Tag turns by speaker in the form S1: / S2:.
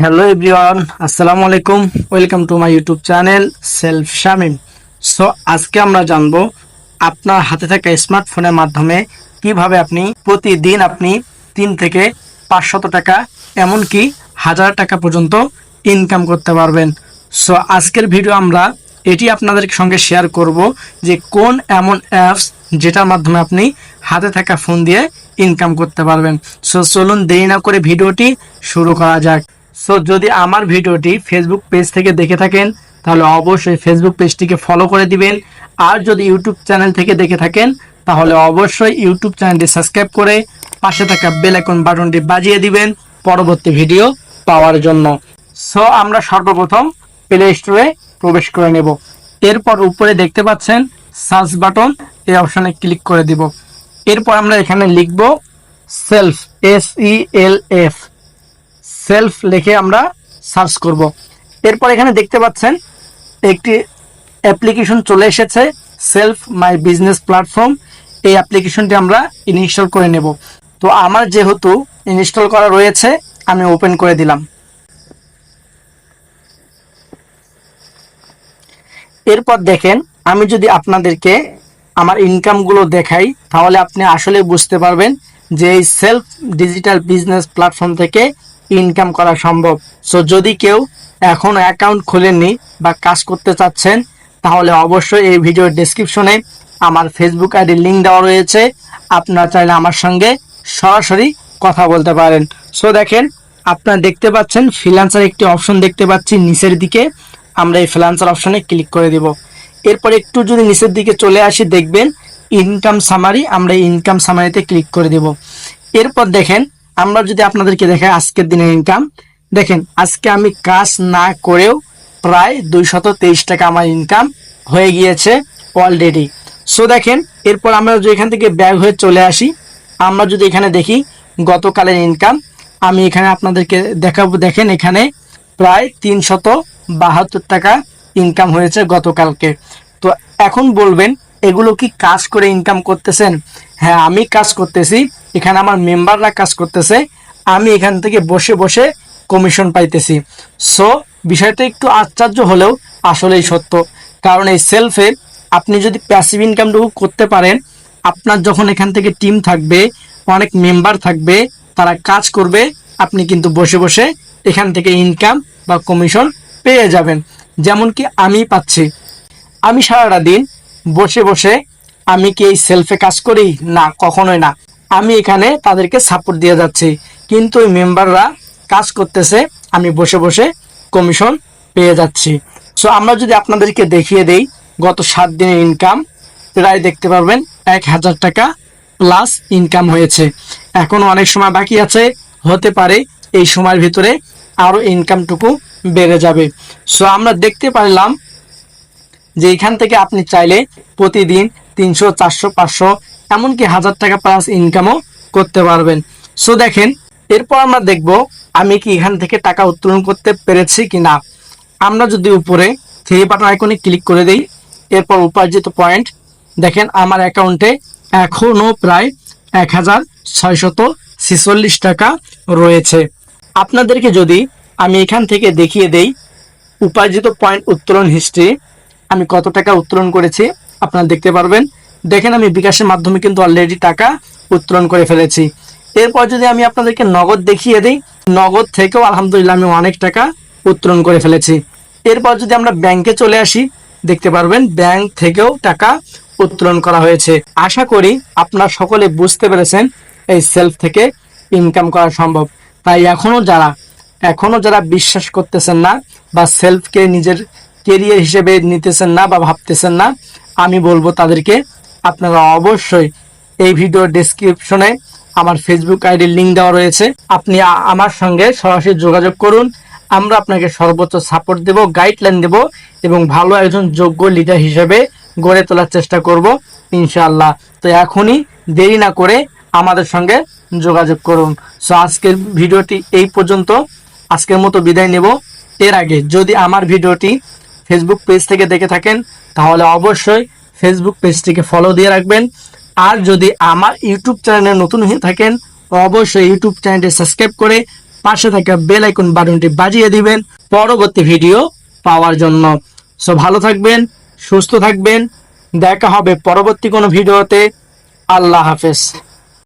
S1: Hello everyone, আসসালামু আলাইকুম। Welcome to my YouTube channel self Shamim. So আজকে আমরা জানবো আপনার হাতে থাকা স্মার্টফোনের মাধ্যমে কিভাবে আপনি প্রতিদিন 3 থেকে 500 টাকা এমনকি 1000 টাকা পর্যন্ত ইনকাম করতে পারবেন। সো আজকের ভিডিও আমরা এটি আপনাদের সঙ্গে শেয়ার করব যে কোন এমন অ্যাপস যেটার মাধ্যমে আপনি হাতে থাকা ফোন দিয়ে ইনকাম করতে পারবেন। সো চলুন দেরি না করে ভিডিওটি শুরু করা যাক। সো যদি আমার ভিডিওটি ফেসবুক পেজ থেকে দেখে থাকেন তাহলে অবশ্যই ফেসবুক পেজটিকে ফলো করে দিবেন। আর যদি ইউটিউব চ্যানেল থেকে দেখে থাকেন তাহলে অবশ্যই ইউটিউব চ্যানেলটি সাবস্ক্রাইব করে পাশে থাকা বেল আইকন বাটনটি বাজিয়ে দিবেন পরবর্তী ভিডিও পাওয়ার জন্য। সো আমরা সর্বপ্রথম প্লে স্টোরে প্রবেশ করে নেব। এরপর উপরে দেখতে পাচ্ছেন সার্চ বাটন, এই অপশনে ক্লিক করে দিব। এরপর আমরা এখানে লিখব সেলফ, SELF, সেলফ লিখে আমরা সার্চ করব। এরপর এখানে দেখতে পাচ্ছেন একটি অ্যাপ্লিকেশন চলে এসেছে, সেলফ মাই বিজনেস প্ল্যাটফর্ম। এই অ্যাপ্লিকেশনটি আমরা ইনস্টল করে নেব। তো আমার যেহেতু ইনস্টল করা রয়েছে আমি ওপেন করে দিলাম। এরপর দেখেন আমি যদি আপনাদেরকে আমার ইনকামগুলো দেখাই তাহলে আপনি আসলে বুঝতে পারবেন যে এই সেলফ ডিজিটাল বিজনেস প্ল্যাটফর্ম থেকে ইনকাম করা সম্ভব। সো যদি কেউ এখনও অ্যাকাউন্ট খোলেননি বা কাজ করতে চাচ্ছেন তাহলে অবশ্যই এই ভিডিওর ডেসক্রিপশনে আমার ফেসবুক আইডির লিঙ্ক দেওয়া রয়েছে, আপনারা চাইলে আমার সঙ্গে সরাসরি কথা বলতে পারেন। সো দেখেন আপনারা দেখতে পাচ্ছেন ফ্রিল্যান্সার একটি অপশন দেখতে পাচ্ছি নিচের দিকে, আমরা এই ফ্রিল্যান্সার অপশনে ক্লিক করে দিব। এরপর একটু যদি নিচের দিকে চলে আসি দেখবেন ইনকাম সামারি, আমরা ইনকাম সামারিতে ক্লিক করে দেব। এরপর দেখেন আমরা যদি আপনাদেরকে দেখাই আজকের দিনের ইনকাম, দেখেন আজকে আমি কাজ না করেও প্রায় 223 টাকা আমার ইনকাম হয়ে গিয়েছে অলরেডি। সো দেখেন এরপর আমরা যদি এখান থেকে ব্যাক হয়ে চলে আসি, আমরা যদি এখানে দেখি গতকালের ইনকাম আমি এখানে আপনাদেরকে দেখাবো। দেখেন এখানে প্রায় 372 টাকা ইনকাম হয়েছে গতকালকে। তো এখন বলবেন এগুলো কি কাজ করে ইনকাম করতেছেন? হ্যাঁ, আমি কাজ করতেছি, এখানে আমার মেম্বাররা কাজ করতেছে, আমি এখান থেকে বসে বসে কমিশন পাইতেছি। সো বিষয়টা একটু আশ্চর্য হলেও আসলেই সত্য, কারণ এই সেলফে আপনি যদি প্যাসিভ ইনকামটুকু করতে পারেন, আপনার যখন এখান থেকে টিম থাকবে, অনেক মেম্বার থাকবে, তারা কাজ করবে, আপনি কিন্তু বসে বসে এখান থেকে ইনকাম বা কমিশন পেয়ে যাবেন। যেমন কি আমি পাচ্ছি, আমি সারাটা দিন বসে বসে আমি কি এই সেলফে কাজ করি? না, কখনোই না। আমি এখানে তাদেরকে সাপোর্ট দিয়ে যাচ্ছি, কিন্তু ওই মেম্বাররা কাজ করতেছে, আমি বসে বসে কমিশন পেয়ে যাচ্ছি। সো আমরা যদি আপনাদেরকে দেখিয়ে দেই গত 7 দিনের ইনকাম, প্রায় দেখতে পারবেন 1000 টাকা প্লাস ইনকাম হয়েছে। এখনো অনেক সময় বাকি আছে, হতে পারে এই সময়ের ভিতরে আরও ইনকামটুকু বেড়ে যাবে। সো আমরা দেখতে পারলাম যে এখান থেকে আপনি চাইলে প্রতিদিন 300, 400, 500 এমনকি 1000 টাকা প্লাস ইনকামও করতে পারবেন। সো দেখেন এরপর আমরা দেখব আমি কি এখান থেকে টাকা উত্তোলন করতে পেরেছি কি না। আমরা যদি উপরে থ্রি বাটন আইকনে ক্লিক করে দেই, এরপর উপার্জিত পয়েন্ট দেখেন আমার অ্যাকাউন্টে এখনও প্রায় 1646 টাকা রয়েছে। আপনাদেরকে যদি আমি এখান থেকে দেখিয়ে দেই উপার্জিত পয়েন্ট উত্তোলন হিস্ট্রি, আমি কত টাকা উত্তোলন করেছি আপনারা দেখতে পারবেন। দেখেন আমি বিকাশের মাধ্যমে কিন্তু অলরেডি টাকা উত্তোলন করে ফেলেছি। এরপর যদি আমি আপনাদেরকে নগদ দেখিয়ে দিই, নগদ থেকেও আলহামদুলিল্লাহ আমি অনেক টাকা উত্তোলন করে ফেলেছি। এরপর যদি আমরা ব্যাংকে চলে আসি দেখতে পারবেন ব্যাংক থেকেও টাকা উত্তোলন করা হয়েছে। আশা করি আপনারা সকলে বুঝতে পেরেছেন এই সেলফ থেকে ইনকাম করা সম্ভব। তাই এখনো যারা বিশ্বাস করতেছেন না বা সেলফকে নিজের কেরিয়ার হিসেবে নিতেছেন না বা ভাবতেছেন না, আমি বলবো তাদেরকে আপনারা অবশ্যই এই ভিডিওর ডেসক্রিপশনে আমার ফেসবুক আইডির লিঙ্ক দেওয়া রয়েছে, আপনি আমার সঙ্গে সরাসরি যোগাযোগ করুন। আমরা আপনাকে সর্বোচ্চ সাপোর্ট দেব, গাইডলাইন দেব এবং ভালো একজন যোগ্য লিডার হিসেবে গড়ে তোলার চেষ্টা করব ইনশাআল্লাহ। তো এখনই দেরি না করে আমাদের সঙ্গে যোগাযোগ করুন। সো আজকের ভিডিওটি এই পর্যন্ত, আজকের মতো বিদায় নেব। এর আগে যদি আমার ভিডিওটি ফেসবুক পেজ থেকে দেখে থাকেন তাহলে অবশ্যই ফেসবুক পেজটিকে ফলো দিয়ে রাখবেন। আর যদি আমার ইউটিউব চ্যানেলে নতুন হয়ে থাকেন অবশ্যই ইউটিউব চ্যানেলটি সাবস্ক্রাইব করে পাশে থাকা বেল আইকন বাটনটি বাজিয়ে দিবেন পরবর্তী ভিডিও পাওয়ার জন্য। সো ভালো থাকবেন, সুস্থ থাকবেন, দেখা হবে পরবর্তী কোনো ভিডিওতে। আল্লাহ হাফেজ।